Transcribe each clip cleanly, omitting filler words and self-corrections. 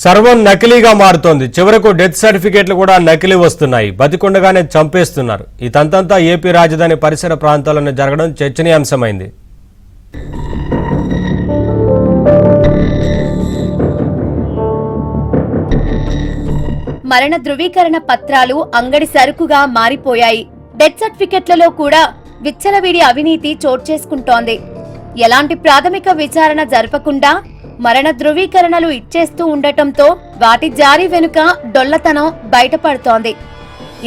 సర్వం నకిలీగా మారుతోంది. చివరకు డెత్ సర్టిఫికేట్లు కూడా నకిలీ వస్తున్నాయి. బతికుండగానే చంపేస్తున్నారు. ఈ తంతంతా ఏపీ రాజధాని పరిసర ప్రాంతాల్లోనే జరగడం చర్చనీయాంశమైంది. మరణ ధృవీకరణ పత్రాలు అంగడి సరుకుగా మారిపోయాయి. డెత్ సర్టిఫికెట్లలో కూడా విచ్చలవిడి అవినీతి చోటు చేసుకుంటోంది. ఎలాంటి ప్రాథమిక విచారణ జరపకుండా మరణ ధృవీకరణలు ఇచ్చేస్తూ ఉండటంతో వాటి జారీ వెనుక డొల్లతనం బయటపడుతోంది.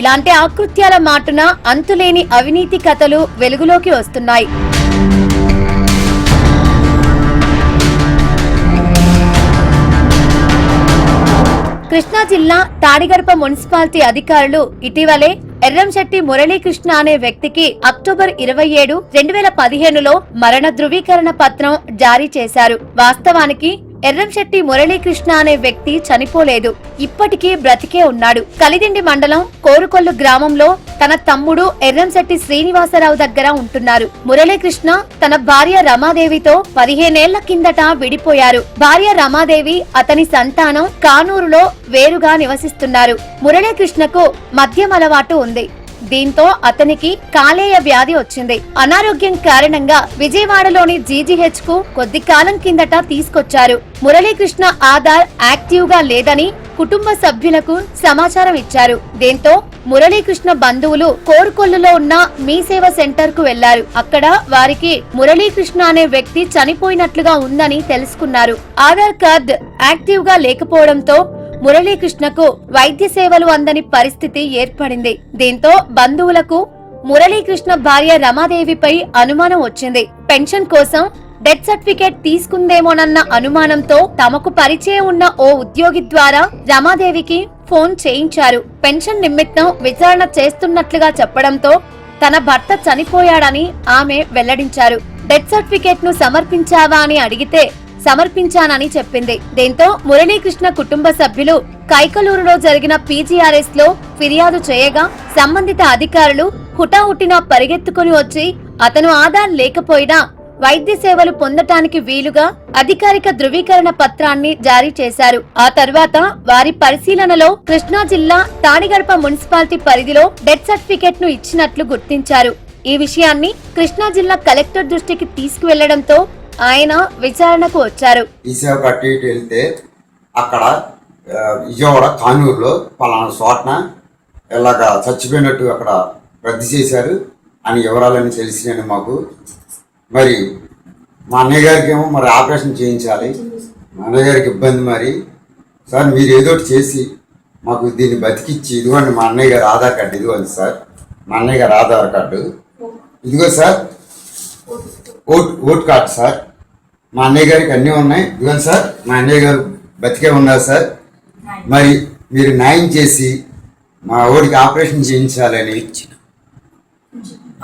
ఇలాంటి ఆకృత్యాల మాటున అంతులేని అవినీతి కథలు వెలుగులోకి వస్తున్నాయి. కృష్ణా జిల్లా తాడిగడప మున్సిపాలిటీ అధికారులు ఇటీవలే ఎర్రంశెట్టి మురళీకృష్ణ అనే వ్యక్తికి అక్టోబర్ 27, 2015లో మరణ ధృవీకరణ పత్రం జారీ చేశారు. వాస్తవానికి ఎర్రంశెట్టి మురళీకృష్ణ అనే వ్యక్తి చనిపోలేదు, ఇప్పటికీ బ్రతికే ఉన్నాడు. కలిదిండి మండలం కోరుకొల్లు గ్రామంలో తన తమ్ముడు ఎర్రంశెట్టి శ్రీనివాసరావు దగ్గర ఉంటున్నారు. మురళీకృష్ణ తన భార్య రమాదేవితో 15 ఏళ్ల కిందట విడిపోయారు. భార్య రమాదేవి, అతని సంతానం కానూరులో వేరుగా నివసిస్తున్నారు. మురళీకృష్ణకు మద్యం అలవాటు ఉంది. దీంతో అతనికి కాలేయ వ్యాధి వచ్చింది. అనారోగ్యం కారణంగా విజయవాడలోని జీజీహెచ్ కు కొద్ది కాలం కిందట తీసుకొచ్చారు. మురళీకృష్ణ ఆధార్ యాక్టివ్ గా లేదని కుటుంబ సభ్యులకు సమాచారం ఇచ్చారు. దీంతో మురళీకృష్ణ బంధువులు కోరుకొల్లులో ఉన్న మీ సేవ సెంటర్ కు వెళ్లారు. అక్కడ వారికి మురళీకృష్ణ అనే వ్యక్తి చనిపోయినట్లుగా ఉందని తెలుసుకున్నారు. ఆధార్ కార్డ్ యాక్టివ్ గా లేకపోవడంతో మురళీకృష్ణకు వైద్య సేవలు అందని పరిస్థితి ఏర్పడింది. దీంతో బంధువులకు మురళీకృష్ణ భార్య రమాదేవిపై అనుమానం వచ్చింది. పెన్షన్ కోసం డెత్ సర్టిఫికేట్ తీసుకుందేమోనన్న అనుమానంతో తమకు పరిచయం ఉన్న ఓ ఉద్యోగి ద్వారా రమాదేవికి ఫోన్ చేయించారు. పెన్షన్ నిమిత్తం విచారణ చేస్తున్నట్లుగా చెప్పడంతో తన భర్త చనిపోయాడని ఆమె వెల్లడించారు. డెత్ సర్టిఫికేట్ ను సమర్పించావా అని అడిగితే సమర్పించానని చెప్పింది. దీంతో మురళీకృష్ణ కుటుంబ సభ్యులు కైకలూరులో జరిగిన పీజీఆర్ఎస్ లో ఫిర్యాదు చేయగా సంబంధిత అధికారులు హుటాహుటిన పరిగెత్తుకుని వచ్చి అతను ఆధార్ లేకపోయినా వైద్య సేవలు పొందటానికి వీలుగా అధికారిక ధృవీకరణ పత్రాన్ని జారీ చేశారు. ఆ తర్వాత వారి పరిశీలనలో కృష్ణా జిల్లా తాడిగడప మున్సిపాలిటీ పరిధిలో డెత్ సర్టిఫికేట్ ను ఇచ్చినట్లు గుర్తించారు. ఈ విషయాన్ని కృష్ణా జిల్లా కలెక్టర్ దృష్టికి తీసుకువెళ్లడంతో ఆయన విచారణకు వచ్చారు. ఈ సేవ కట్టి వెళ్తే అక్కడ విజయవాడ కానూరులో పలానా చోటన ఇలాగా చచ్చిపోయినట్టు అక్కడ రద్దు చేశారు అని వివరాలన్నీ తెలిసినాయి మాకు. మరి మా అన్నయ్య గారికి ఏమో మరి ఆపరేషన్ చేయించాలి, మా అన్నయ్య గారికి ఇబ్బంది. మరి సార్ మీరు ఏదో చేసి మాకు దీన్ని బతికిచ్చి, ఇదిగోండి మా అన్నయ్య గారి ఆధార్ కార్డు, ఇదిగోండి సార్ మా అన్నయ్య గారి ఆధార్ కార్డు, ఇదిగో సార్ ఓట్ కార్డు సార్, మా అన్నయ్య గారికి అన్నీ ఉన్నాయి, ఇదిగోండి సార్ మా అన్నయ్య గారు బతికే ఉన్నారు సార్. మరి మీరు న్యాయం చేసి మా ఓడికి ఆపరేషన్ చేయించాలని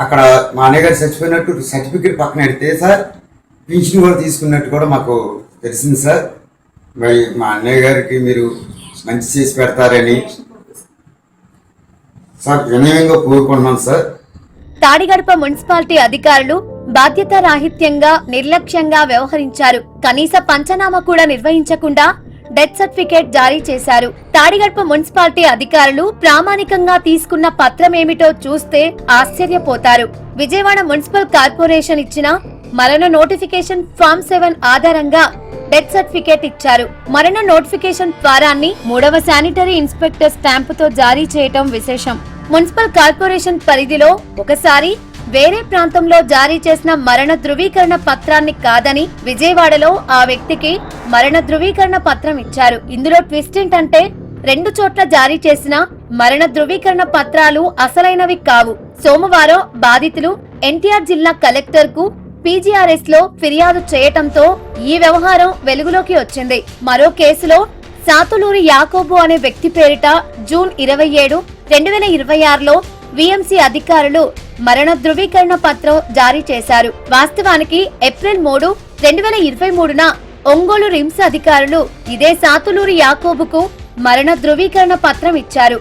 అక్కడ మా అన్నయ్య గారు చచ్చిపోయినట్టు సర్టిఫికేట్ పక్కన పెడితే సార్ పింఛన్ కూడా తీసుకున్నట్టు కూడా మాకు తెలిసింది సార్. మరి మా అన్నయ్య గారికి మీరు మంచి చేసి పెడతారని సార్ వినయంగా కోరుకుంటున్నాను సార్. తాడిగడప మున్సిపాలిటీ అధికారులు బాధ్యతారాహిత్యంగా నిర్లక్ష్యంగా వ్యవహరించారు. కనీస పంచనామా కూడా నిర్వహించకుండా డెత్ సర్టిఫికేట్ జారీ చేశారు. తాడిగడప మున్సిపాలిటీ అధికారులు ప్రామాణికంగా తీసుకున్న పత్రం ఏమిటో చూస్తే ఆశ్చర్యపోతారు. విజయవాడ మున్సిపల్ కార్పొరేషన్ ఇచ్చిన మరణ నోటిఫికేషన్ ఫామ్ 7 ఆధారంగా డెత్ సర్టిఫికేట్ ఇచ్చారు. మరణ నోటిఫికేషన్ ఫారాన్ని 3వ శానిటరీ ఇన్స్పెక్టర్ స్టాంపుతో జారీ చేయటం విశేషం. మున్సిపల్ కార్పొరేషన్ పరిధిలో ఒకసారి వేరే ప్రాంతంలో జారీ చేసిన మరణ ధృవీకరణ పత్రాన్ని కాదని విజయవాడలో ఆ వ్యక్తికి మరణ ధృవీకరణ పత్రం ఇచ్చారు. ఇందులో ట్విస్ట్ ఏంటంటే 2 చోట్ల జారీ చేసిన మరణ ధృవీకరణ పత్రాలు అసలైనవి కావు. సోమవారం బాధితులు ఎన్టీఆర్ జిల్లా కలెక్టర్ కు పీజీఆర్ఎస్ లో ఫిర్యాదు చేయటంతో ఈ వ్యవహారం వెలుగులోకి వచ్చింది. మరో కేసులో సాతులూరి యాకోబు అనే వ్యక్తి పేరిట జూన్ 27, 2026లో విఎంసీ అధికారులు మరణ ధృవీకరణ పత్రం జారీ చేశారు. వాస్తవానికి ఏప్రిల్ 3, 2023న ఒంగోలు రిమ్స్ అధికారులు ఇదే సాతులూరి యాకోబుకు మరణ ధృవీకరణ పత్రం ఇచ్చారు.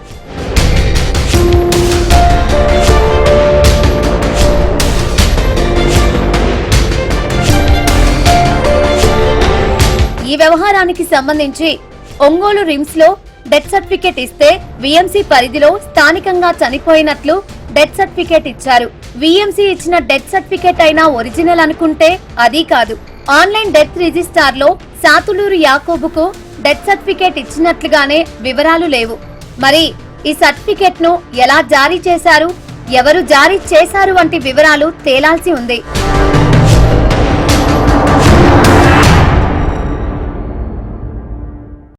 ఈ వ్యవహారానికి సంబంధించి ఒంగోలు రిమ్స్ లో డెత్ సర్టిఫికేట్ ఇస్తే విఎంసీ పరిధిలో స్థానికంగా చనిపోయినట్లు డెత్ సర్టిఫికేట్ ఇచ్చారు. విఎంసీ ఇచ్చిన డెత్ సర్టిఫికేట్ అయినా ఒరిజినల్ అనుకుంటే అది కాదు. ఆన్లైన్ డెత్ రిజిస్టార్ లో సాతులూరు యాకోబుకు డెత్ సర్టిఫికేట్ ఇచ్చినట్లుగానే వివరాలు లేవు. మరి ఈ సర్టిఫికేట్ ను ఎలా జారీ చేశారు, ఎవరు జారీ చేశారు వంటి వివరాలు తేలాల్సి ఉంది.